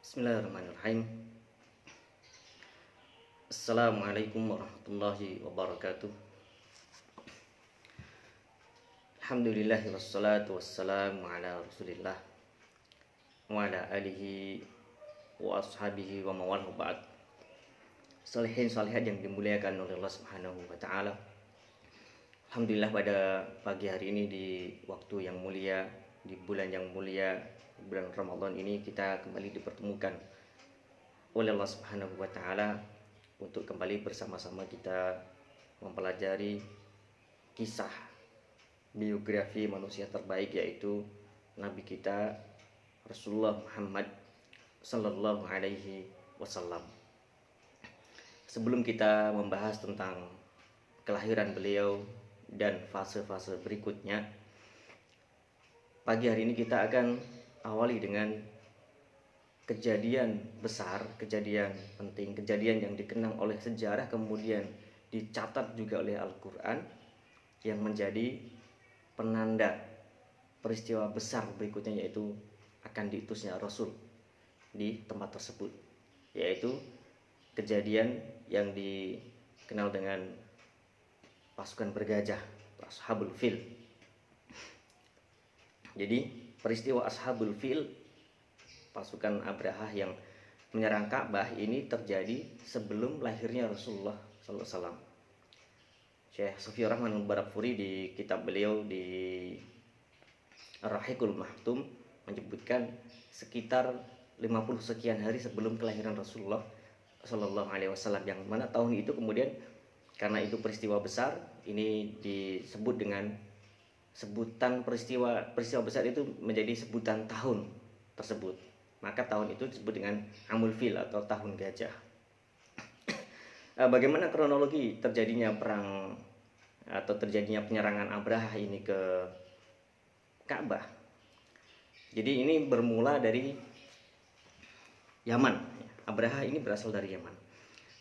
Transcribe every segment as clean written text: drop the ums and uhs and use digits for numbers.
Bismillahirrahmanirrahim. Assalamualaikum warahmatullahi wabarakatuh. Alhamdulillahi wassalatu wassalamu ala rasulillah wa ala alihi wa ashabihi wa mawalahu ba'd. Salihin salihat yang dimuliakan oleh Allah Subhanahu wa taala. Alhamdulillah pada pagi hari ini di waktu yang mulia, di bulan yang mulia, bulan Ramadan ini kita kembali dipertemukan oleh Allah Subhanahu wa taala untuk kembali bersama-sama kita mempelajari kisah biografi manusia terbaik, yaitu Nabi kita Rasulullah Muhammad sallallahu alaihi wasallam. Sebelum kita membahas tentang kelahiran beliau dan fase-fase berikutnya, pagi hari ini kita akan awali dengan kejadian besar, kejadian penting, kejadian yang dikenang oleh sejarah, kemudian dicatat juga oleh Al-Quran, yang menjadi penanda peristiwa besar berikutnya, yaitu akan diutusnya Rasul di tempat tersebut, yaitu kejadian yang dikenal dengan pasukan bergajah, Ashabul Fil. Jadi peristiwa Ashabul Fil, pasukan Abrahah yang menyerang Ka'bah, ini terjadi sebelum lahirnya Rasulullah SAW. Syekh Sofiyur Rahman Al-Barakfuri di kitab beliau di Ar-Rahiqul Mahtum menyebutkan sekitar 50 sekian hari sebelum kelahiran Rasulullah SAW, yang mana tahun itu kemudian karena itu peristiwa besar, ini disebut dengan sebutan peristiwa besar itu menjadi sebutan tahun tersebut. Maka tahun itu disebut dengan Amul Fil atau tahun gajah. Bagaimana kronologi terjadinya perang atau terjadinya penyerangan Abrahah ini ke Ka'bah? Jadi ini bermula dari Yaman. Abrahah ini berasal dari Yaman.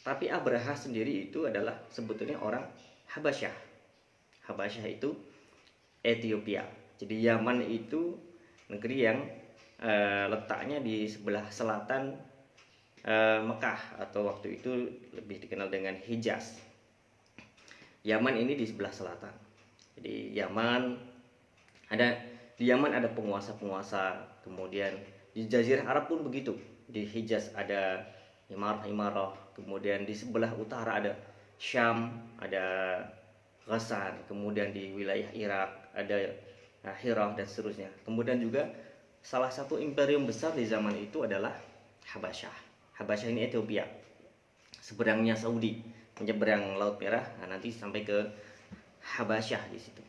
Tapi Abrahah sendiri itu adalah sebetulnya orang Habasyah. Habasyah itu Ethiopia. Jadi Yaman itu negeri yang letaknya di sebelah selatan Mekah, atau waktu itu lebih dikenal dengan Hijaz. Yaman ini di sebelah selatan. Jadi di Yaman ada penguasa-penguasa, kemudian di Jazirah Arab pun begitu. Di Hijaz ada Imarah, kemudian di sebelah utara ada Syam, ada Ghassan, kemudian di wilayah Irak ada Hirah dan seterusnya. Kemudian juga salah satu imperium besar di zaman itu adalah Habasyah. Habasyah ini Ethiopia, seberangnya Saudi, menyeberang Laut Merah, nanti sampai ke Habasyah di situ.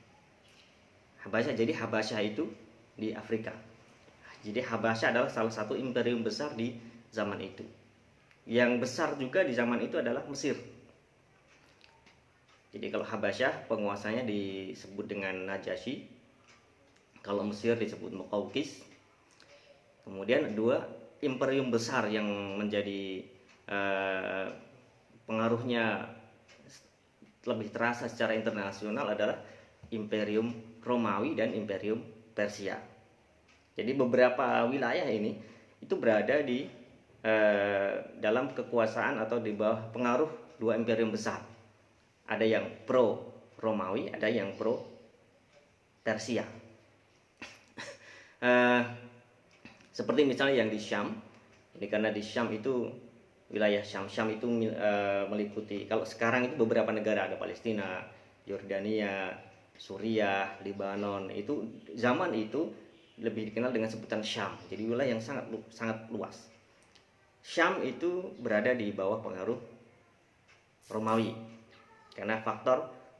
Habasyah, jadi Habasyah itu di Afrika. Jadi Habasyah adalah salah satu imperium besar di zaman itu. Yang besar juga di zaman itu adalah Mesir. Jadi kalau Habasyah penguasanya disebut dengan Najasyi, kalau Mesir disebut Muqawqis. Kemudian dua imperium besar yang menjadi pengaruhnya lebih terasa secara internasional adalah Imperium Romawi dan Imperium Persia. Jadi beberapa wilayah ini itu berada di dalam kekuasaan atau di bawah pengaruh dua imperium besar. Ada yang pro Romawi, ada yang pro Persia. Seperti misalnya yang di Syam, ini karena di Syam itu wilayah Syam itu meliputi, kalau sekarang itu beberapa negara, ada Palestina, Yordania, Suriah, Lebanon. Itu zaman itu lebih dikenal dengan sebutan Syam. Jadi wilayah yang sangat luas. Syam itu berada di bawah pengaruh Romawi karena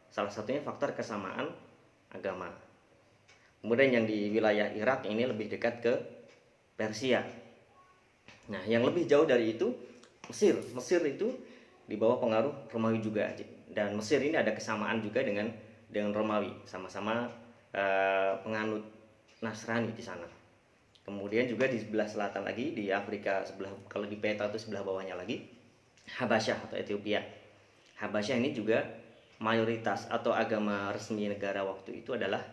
salah satunya faktor kesamaan agama. Kemudian yang di wilayah Irak ini lebih dekat ke Persia. Nah, yang lebih jauh dari itu Mesir. Mesir itu di bawah pengaruh Romawi juga, dan Mesir ini ada kesamaan juga dengan Romawi, sama-sama penganut Nasrani di sana. Kemudian juga di sebelah selatan lagi, di Afrika sebelah, kalau di peta itu sebelah bawahnya lagi, Habasyah atau Ethiopia. Habasyah ini juga mayoritas atau agama resmi negara waktu itu adalah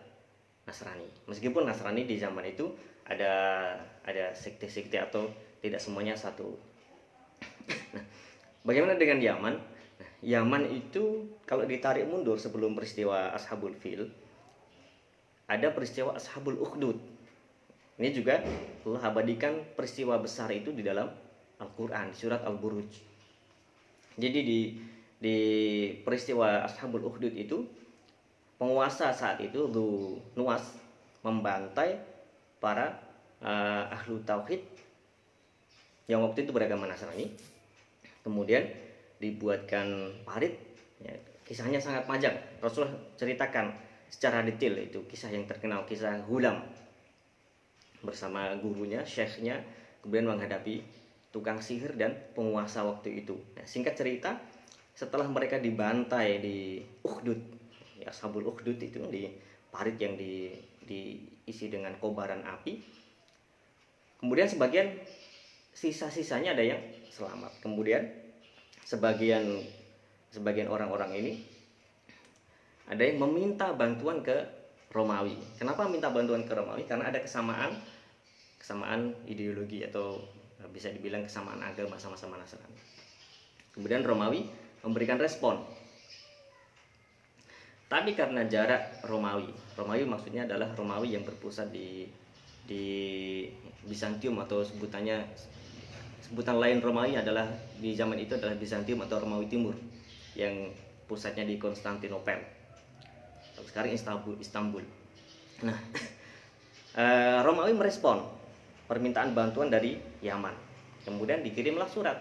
Nasrani. Meskipun Nasrani di zaman itu ada sekte-sekte atau tidak semuanya satu. Nah, bagaimana dengan Yaman? Nah, Yaman itu kalau ditarik mundur sebelum peristiwa Ashabul Fil, ada peristiwa Ashabul Ukhdud. Ini juga Allah abadikan peristiwa besar itu di dalam Al-Quran, di surat Al-Buruj. Jadi di peristiwa Ashabul Ukhdud itu, penguasa saat itu Dhu Nuwas membantai para ahlu tauhid yang waktu itu beragama Nasrani. Kemudian dibuatkan parit, ya, kisahnya sangat panjang. Rasulullah ceritakan secara detail, itu kisah yang terkenal, kisah Hulam bersama gurunya, syekhnya, kemudian menghadapi tukang sihir dan penguasa waktu itu. Nah, singkat cerita, setelah mereka dibantai di Ukhdud, ya, Ashabul Ukhdud itu di parit yang diisi dengan kobaran api. Kemudian sebagian sisa-sisanya ada yang selamat. Kemudian sebagian orang-orang ini ada yang meminta bantuan ke Romawi. Kenapa minta bantuan ke Romawi? Karena ada kesamaan ideologi, atau bisa dibilang kesamaan agama, sama-sama Nasrani. Kemudian Romawi memberikan respon. Tapi karena jarak Romawi maksudnya adalah Romawi yang berpusat di Bizantium, atau sebutan lain Romawi adalah di zaman itu adalah Bizantium atau Romawi Timur, yang pusatnya di Konstantinopel. Sekarang Istanbul. Nah, Romawi merespon permintaan bantuan dari Yaman. Kemudian dikirimlah surat.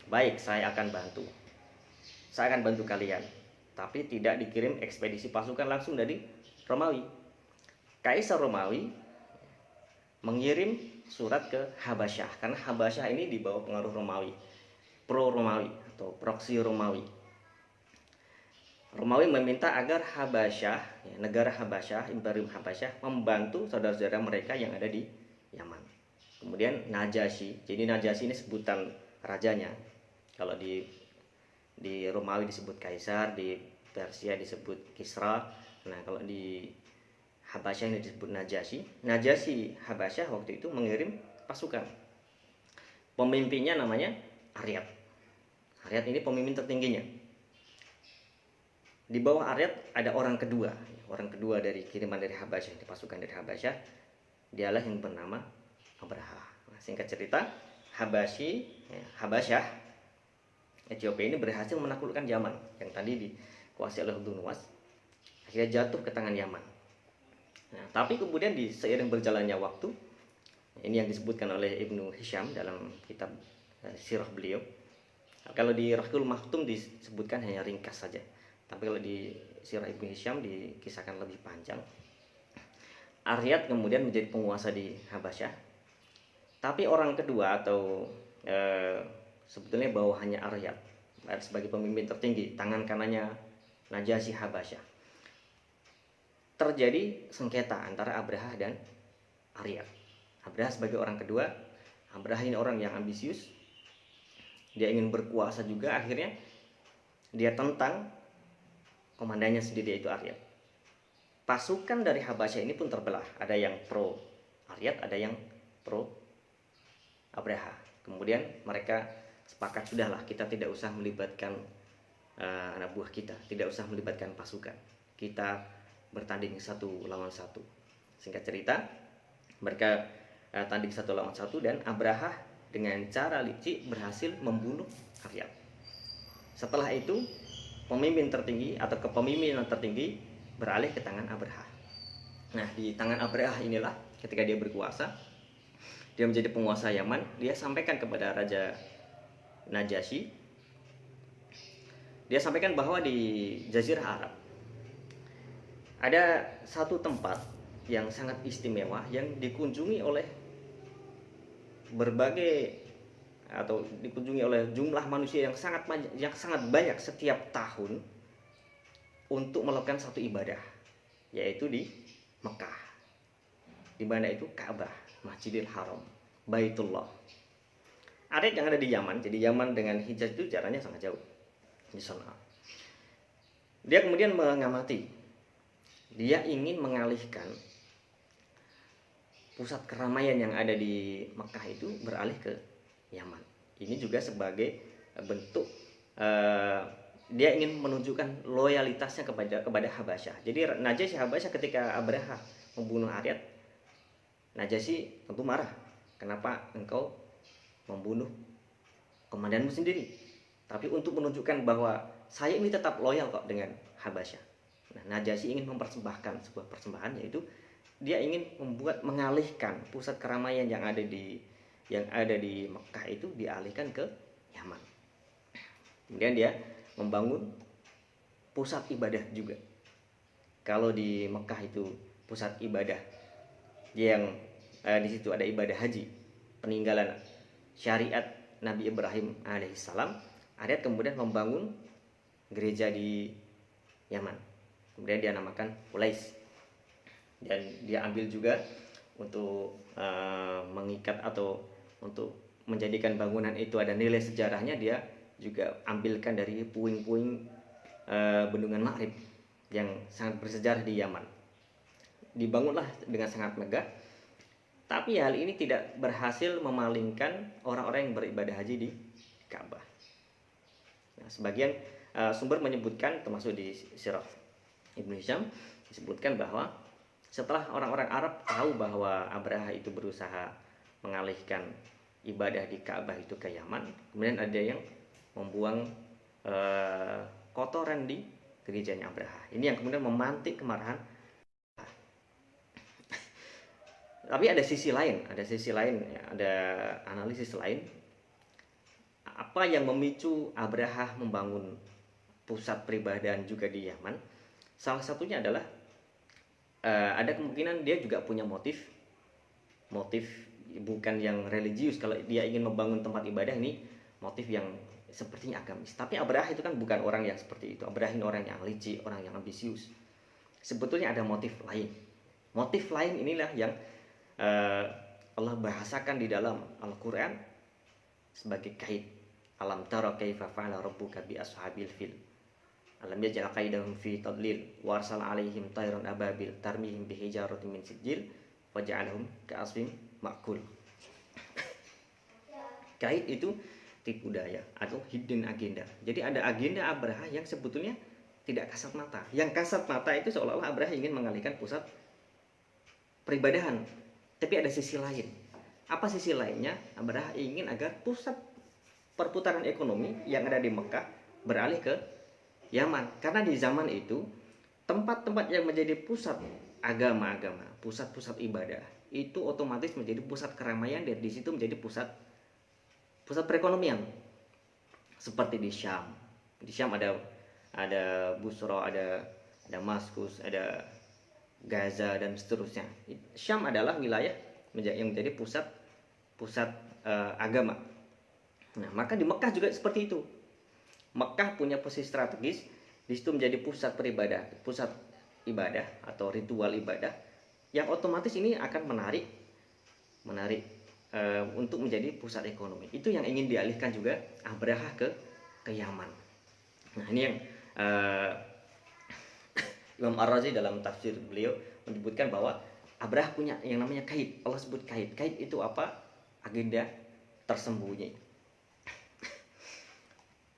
Baik, saya akan bantu kalian. Tapi tidak dikirim ekspedisi pasukan langsung dari Romawi. Kaisar Romawi mengirim surat ke Habasyah, karena Habasyah ini di bawah pengaruh Romawi, pro Romawi atau proksi Romawi. Romawi meminta agar Habasyah, ya, negara Habasyah, Imperium Habasyah, membantu saudara-saudara mereka yang ada di Yaman. Kemudian Najasyi, jadi Najasyi ini sebutan rajanya. Kalau di Romawi disebut Kaisar, di Persia disebut Kisra. Nah, kalau di Habasyah ini disebut Najasyi. Najasyi Habasyah waktu itu mengirim pasukan. Pemimpinnya namanya Aryat. Aryat ini pemimpin tertingginya. Di bawah Aryat ada orang kedua dari kiriman dari Habasyah, di pasukan dari Habasyah. Dialah yang bernama Abraha. Nah, singkat cerita, Habasyah, Ethiopia ini berhasil menaklukkan Yaman yang tadi dikuasai oleh Dhu Nuwas. Akhirnya jatuh ke tangan Yaman. Nah, tapi kemudian seiring berjalannya waktu, ini yang disebutkan oleh Ibnu Hisham dalam kitab sirah beliau. Kalau di Rahqul Maktum disebutkan hanya ringkas saja, tapi kalau di sirah Ibnu Hisham dikisahkan lebih panjang. Aryat kemudian menjadi penguasa di Habasyah. Tapi orang kedua, atau sebetulnya bawahannya Aryat sebagai pemimpin tertinggi, tangan kanannya Najasyi Habasyah. Terjadi sengketa antara Abraha dan Aryat. Abraha sebagai orang kedua, Abraha ini orang yang ambisius, dia ingin berkuasa juga. Akhirnya dia tentang komandannya sendiri, yaitu Aryat. Pasukan dari Habasyah ini pun terbelah, ada yang pro Aryat, ada yang pro Abraha. Kemudian mereka sepakat, sudahlah, kita tidak usah melibatkan anak buah kita, tidak usah melibatkan pasukan, kita bertanding 1 lawan 1. Singkat cerita, mereka tanding 1 lawan 1, dan Abraha dengan cara licik berhasil membunuh Aryat. Setelah itu pemimpin tertinggi atau kepemimpinan tertinggi beralih ke tangan Abraha. Nah, di tangan Abraha inilah ketika dia berkuasa, dia menjadi penguasa Yaman, dia sampaikan kepada Raja Najasyi, dia sampaikan bahwa di Jazirah Arab ada satu tempat yang sangat istimewa yang dikunjungi oleh jumlah manusia yang sangat banyak setiap tahun untuk melakukan satu ibadah, yaitu di Mekah. Di mana itu? Ka'bah, Masjidil Haram, Baitullah. Aryat yang ada di Yaman, jadi Yaman dengan Hijaz itu jaraknya sangat jauh di sana. Dia kemudian mengamati, dia ingin mengalihkan pusat keramaian yang ada di Mekah itu beralih ke Yaman. Ini juga sebagai bentuk dia ingin menunjukkan loyalitasnya kepada Habasyah. Jadi Najasyi Habasyah ketika Abraha membunuh Aryad, Najasyi tentu marah. Kenapa engkau membunuh komandanmu sendiri? Tapi untuk menunjukkan bahwa saya ini tetap loyal kok dengan Habasyah. Nah, Najasyi ingin mempersembahkan sebuah persembahan, yaitu dia ingin mengalihkan pusat keramaian yang ada di Mekah itu dialihkan ke Yaman. Kemudian dia membangun pusat ibadah juga. Kalau di Mekah itu pusat ibadah yang di situ ada ibadah haji, peninggalan syariat Nabi Ibrahim alaihissalam, Aryad kemudian membangun gereja di Yaman. Kemudian dia namakan Qulais. Dan dia ambil juga untuk mengikat atau untuk menjadikan bangunan itu ada nilai sejarahnya, dia juga ambilkan dari puing-puing bendungan Ma'rib yang sangat bersejarah di Yaman. Dibangunlah dengan sangat megah, tapi hal ini tidak berhasil memalingkan orang-orang yang beribadah haji di Ka'bah. Nah, sebagian sumber menyebutkan, termasuk di Sirah Ibnu Hisham, disebutkan bahwa setelah orang-orang Arab tahu bahwa Abraha itu berusaha mengalihkan ibadah di Ka'bah itu ke Yaman, kemudian ada yang membuang kotoran di gerejanya Abraha. Ini yang kemudian memantik kemarahan. Tapi ada sisi lain, ada analisis lain. Apa yang memicu Abraha membangun pusat peribadahan juga di Yaman? Salah satunya adalah ada kemungkinan dia juga punya motif bukan yang religius. Kalau dia ingin membangun tempat ibadah, ini motif yang sepertinya agamis. Tapi Abraha itu kan bukan orang yang seperti itu. Abraha ini orang yang licik, orang yang ambisius. Sebetulnya ada motif lain. Motif lain inilah yang Allah bahasakan di dalam Al-Quran sebagai kait. Alam tara kaifa fa'ala rabbuka bi ashabil fil. Alam yaj'al qaidahum fi tadlil wa arsala 'alaihim tayran ababil tarmihim bi hijaratin min sijil waja'alhum ka'asfin ma'kul. Kait itu tipu daya atau hidden agenda. Jadi ada agenda Abraha yang sebetulnya tidak kasat mata. Yang kasat mata itu seolah-olah Abraha ingin mengalihkan pusat peribadahan. Tapi ada sisi lain. Apa sisi lainnya? Abraha ingin agar pusat perputaran ekonomi yang ada di Mekah beralih ke Yaman. Karena di zaman itu tempat-tempat yang menjadi pusat agama-agama, pusat-pusat ibadah itu otomatis menjadi pusat keramaian, dan di situ menjadi pusat perekonomian. Seperti di Syam. Di Syam ada Busra, ada Damaskus, ada Gaza dan seterusnya. Syam adalah wilayah yang menjadi pusat agama. Nah, maka di Mekah juga seperti itu. Mekah punya posisi strategis, di situ menjadi pusat ibadah atau ritual ibadah, yang otomatis ini akan menarik untuk menjadi pusat ekonomi. Itu yang ingin dialihkan juga Abraha ke Yaman. Nah, ini yang Imam Ar-Razi dalam tafsir beliau menyebutkan bahwa Abraha punya yang namanya kait. Allah sebut kait. Kait itu apa? Agenda tersembunyi.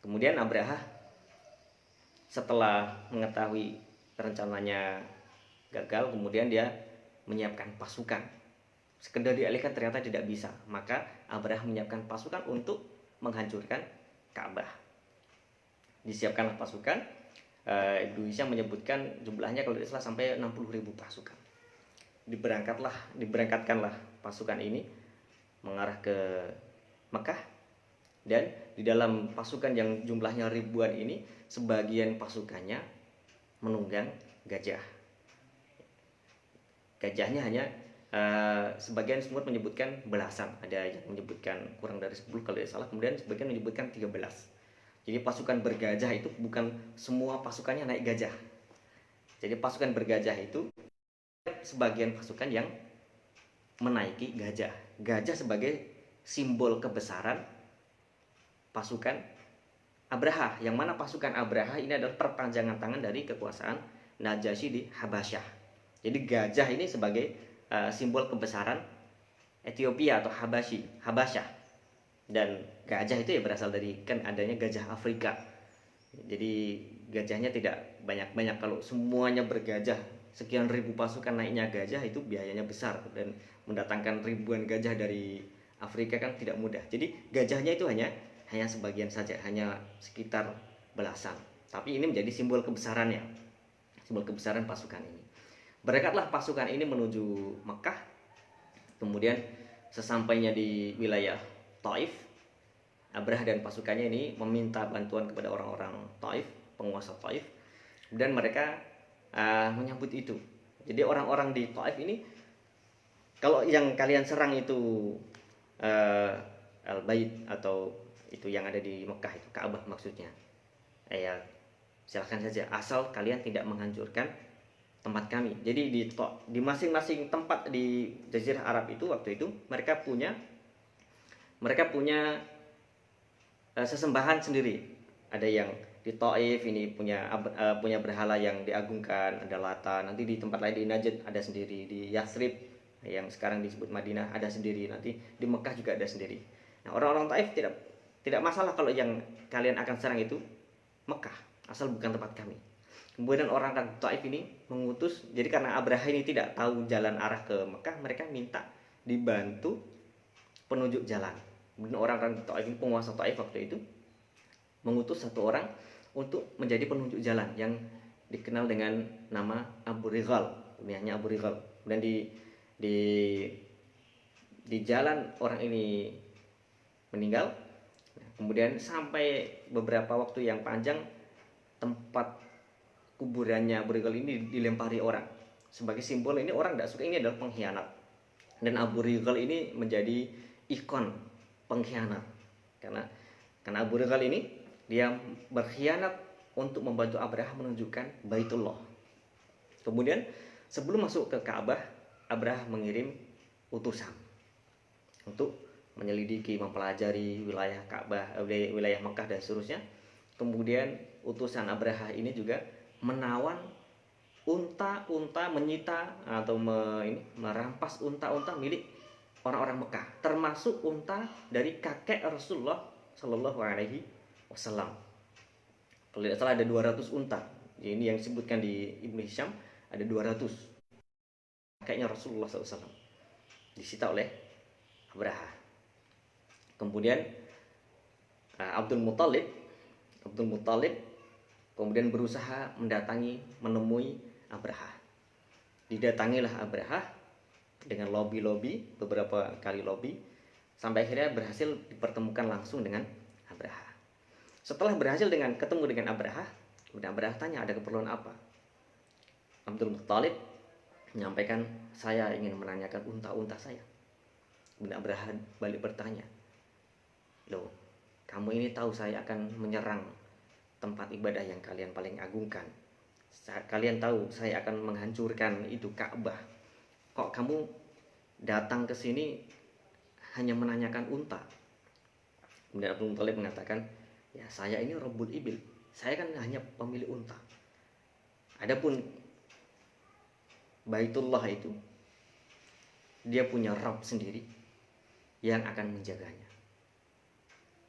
Kemudian Abraha setelah mengetahui rencananya gagal, kemudian dia menyiapkan pasukan. Sekedar dialihkan ternyata tidak bisa. Maka Abraha menyiapkan pasukan untuk menghancurkan Ka'bah. Disiapkanlah pasukan. Ibnu Hisham menyebutkan jumlahnya kalau tidak salah sampai 60.000 pasukan. Diberangkatkanlah pasukan ini mengarah ke Mekah. Dan di dalam pasukan yang jumlahnya ribuan ini, sebagian pasukannya menunggang gajah. Gajahnya hanya sebagian semut menyebutkan belasan, ada yang menyebutkan kurang dari 10 kalau tidak salah, kemudian sebagian menyebutkan 13. Jadi pasukan bergajah itu bukan semua pasukannya naik gajah. Jadi pasukan bergajah itu sebagian pasukan yang menaiki gajah. Gajah sebagai simbol kebesaran pasukan Abraha, yang mana pasukan Abraha ini adalah perpanjangan tangan dari kekuasaan Najasyi di Habasyah. Jadi gajah ini sebagai simbol kebesaran Ethiopia atau Habasyah. Dan gajah itu ya berasal dari kan adanya gajah Afrika. Jadi gajahnya tidak banyak-banyak. Kalau semuanya bergajah, sekian ribu pasukan naiknya gajah, itu biayanya besar, dan mendatangkan ribuan gajah dari Afrika kan tidak mudah. Jadi gajahnya itu hanya sebagian saja, hanya sekitar belasan. Tapi ini menjadi simbol kebesarannya, simbol kebesaran pasukan ini. Berangkatlah pasukan ini menuju Mekah. Kemudian sesampainya di wilayah Taif, Abraha dan pasukannya ini meminta bantuan kepada orang-orang Taif, penguasa Taif, dan mereka menyambut itu. Jadi orang-orang di Taif ini, kalau yang kalian serang itu Al-Bait, atau itu yang ada di Mekah, itu Ka'bah maksudnya, ya silahkan saja, asal kalian tidak menghancurkan tempat kami. Jadi di masing-masing tempat di Jazirah Arab itu waktu itu mereka punya sesembahan sendiri. Ada yang di Taif ini punya berhala yang diagungkan, ada Lata. Nanti di tempat lain di Najd ada sendiri, di Yathrib yang sekarang disebut Madinah ada sendiri, nanti di Mekah juga ada sendiri. Nah, orang-orang Taif tidak masalah kalau yang kalian akan serang itu Mekah, asal bukan tempat kami. Kemudian orang-orang Taif ini mengutus, jadi karena Abraha ini tidak tahu jalan arah ke Mekah, mereka minta dibantu penunjuk jalan. Kemudian orang-orang Taif, penguasa Taif waktu itu, mengutus satu orang untuk menjadi penunjuk jalan yang dikenal dengan nama Abu Rigal, namanya Abu Rigal. Dan di jalan orang ini meninggal. Kemudian sampai beberapa waktu yang panjang tempat kuburannya Abu Rigal ini dilempari orang. Sebagai simbol ini orang tidak suka, ini adalah pengkhianat. Dan Abu Rigal ini menjadi ikon pengkhianat. Karena Abu Rigal ini dia berkhianat untuk membantu Abraha menunjukkan Baitullah. Kemudian sebelum masuk ke Ka'bah, Abraha mengirim utusan untuk menyelidiki, mempelajari wilayah Ka'bah, wilayah Mekah dan seterusnya. Kemudian utusan Abraha ini juga menawan unta-unta, menyita atau merampas unta-unta milik orang-orang Mekah, termasuk unta dari kakek Rasulullah Shallallahu Alaihi Wasallam. Kalau tidak salah ada 200 unta. Ini yang disebutkan di Ibnu Hisham, ada 200 kakeknya Rasulullah SAW disita oleh Abraha. Kemudian Abdul Muthalib kemudian berusaha menemui Abraha. Didatangilah Abraha dengan lobby, beberapa kali lobby, sampai akhirnya berhasil dipertemukan langsung dengan Abraha. Setelah berhasil ketemu dengan Abraha, kemudian Abraha tanya, ada keperluan apa? Abdul Muthalib menyampaikan, saya ingin menanyakan unta-unta saya. Kemudian Abraha balik bertanya, loh, kamu ini tahu saya akan menyerang tempat ibadah yang kalian paling agungkan. Kalian tahu saya akan menghancurkan itu Ka'bah. Kok kamu datang ke sini hanya menanyakan unta? Kemudian Abdul Muthalib mengatakan, ya saya ini Rabbul Ibil, saya kan hanya pemilik unta. Adapun Baitullah itu, dia punya Rabb sendiri yang akan menjaganya.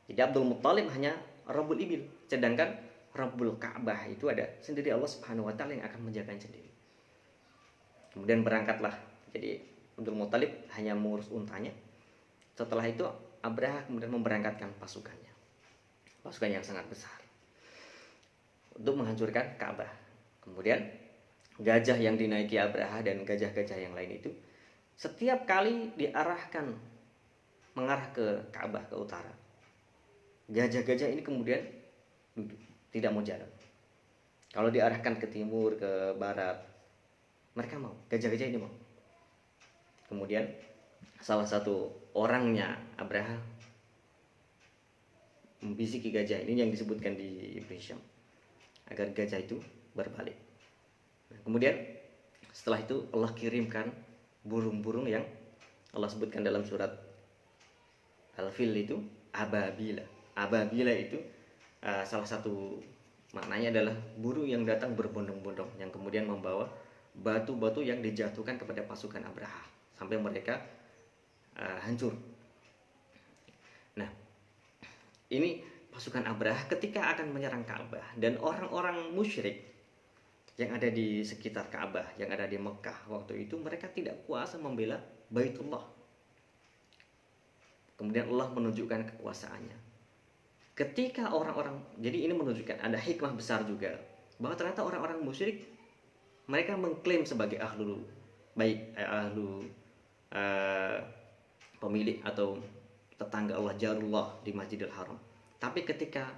Jadi Abdul Muthalib hanya Rabbul Ibil, sedangkan Rabbul Ka'bah itu ada sendiri, Allah Subhanahu wa taala yang akan menjaganya sendiri. Kemudian berangkatlah. Jadi Abdul Muthalib hanya mengurus untanya. Setelah itu Abraha kemudian memberangkatkan pasukannya. Pasukan yang sangat besar untuk menghancurkan Ka'bah. Kemudian gajah yang dinaiki Abraha dan gajah-gajah yang lain itu setiap kali diarahkan mengarah ke Ka'bah ke utara, gajah-gajah ini kemudian tidak mau jalan. Kalau diarahkan ke timur, ke barat, mereka mau, gajah-gajah ini mau. Kemudian salah satu orangnya Abraha membisiki gajah, ini yang disebutkan di Ibnu Hisham, agar gajah itu berbalik. Nah, kemudian setelah itu Allah kirimkan burung-burung yang Allah sebutkan dalam surat Al-Fil itu ababila. Ababila itu salah satu maknanya adalah burung yang datang berbondong-bondong, yang kemudian membawa batu-batu yang dijatuhkan kepada pasukan Abraha sampai mereka hancur. Nah, ini pasukan Abraha ketika akan menyerang Ka'bah, dan orang-orang musyrik yang ada di sekitar Ka'bah, yang ada di Mekah waktu itu, mereka tidak kuasa membela Baitullah. Kemudian Allah menunjukkan kekuasaannya. Ketika orang-orang, jadi ini menunjukkan ada hikmah besar juga, bahwa ternyata orang-orang musyrik mereka mengklaim sebagai ahlu pemilik atau tetangga Allah, jarullah di Masjidil Haram. Tapi ketika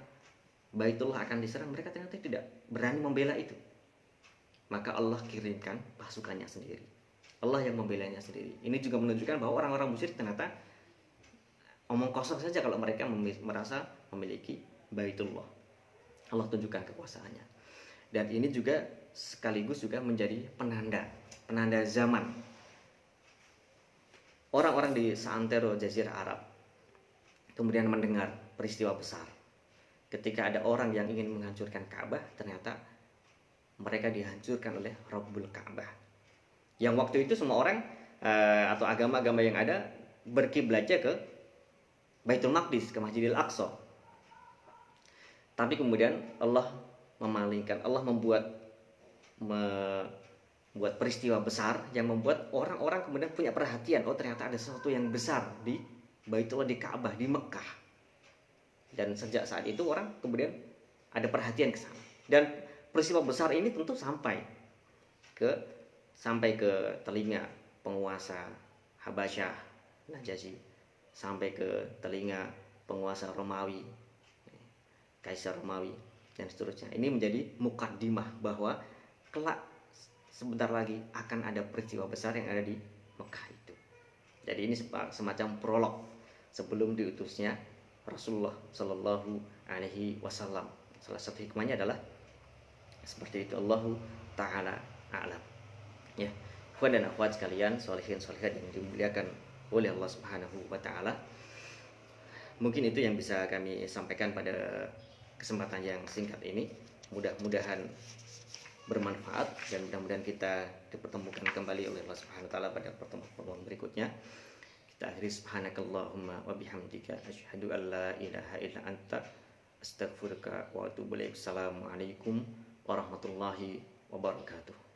Baitullah akan diserang, mereka ternyata tidak berani membela itu. Maka Allah kirimkan pasukannya sendiri. Allah yang membelanya sendiri. Ini juga menunjukkan bahwa orang-orang musyrik ternyata omong kosong saja kalau mereka merasa memiliki Baitullah. Allah tunjukkan kekuasaannya. Dan ini juga sekaligus juga menjadi penanda zaman. Orang-orang di seantero Jazirah Arab kemudian mendengar peristiwa besar. Ketika ada orang yang ingin menghancurkan Ka'bah, ternyata mereka dihancurkan oleh Rabbul Ka'bah. Yang waktu itu semua orang atau agama-agama yang ada berkiblatnya ke Baitul Maqdis, ke Masjidil Aqsa. Tapi kemudian Allah memalingkan, Allah membuat peristiwa besar yang membuat orang-orang kemudian punya perhatian. Oh, ternyata ada sesuatu yang besar di Baitullah, di Ka'bah, di Mekah. Dan sejak saat itu orang kemudian ada perhatian ke sana. Dan peristiwa besar ini tentu sampai ke telinga penguasa Habasyah, Najasyi, sampai ke telinga penguasa Romawi, Kaisar Romawi, dan seterusnya. Ini menjadi mukaddimah bahwa kelak sebentar lagi akan ada peristiwa besar yang ada di Mekah itu. Jadi ini semacam prolog sebelum diutusnya Rasulullah Shallallahu Alaihi Wasallam. Salah satu hikmahnya adalah seperti itu. Allahu Ta'ala a'lam. Ya, ikhwan dan akhwat sekalian, sholihin sholihat yang dimuliakan oleh Allah Subhanahu wa Ta'ala. Mungkin itu yang bisa kami sampaikan pada kesempatan yang singkat ini. Mudah-mudahan bermanfaat dan mudah-mudahan kita dipertemukan kembali oleh Allah Subhanahu wa Ta'ala pada pertemuan berikutnya. Kita akhiri subhanakallahumma wa bihamdika asyhadu an la ilaha illa anta astaghfiruka wa atubu ilaik. Assalamualaikum warahmatullahi wabarakatuh.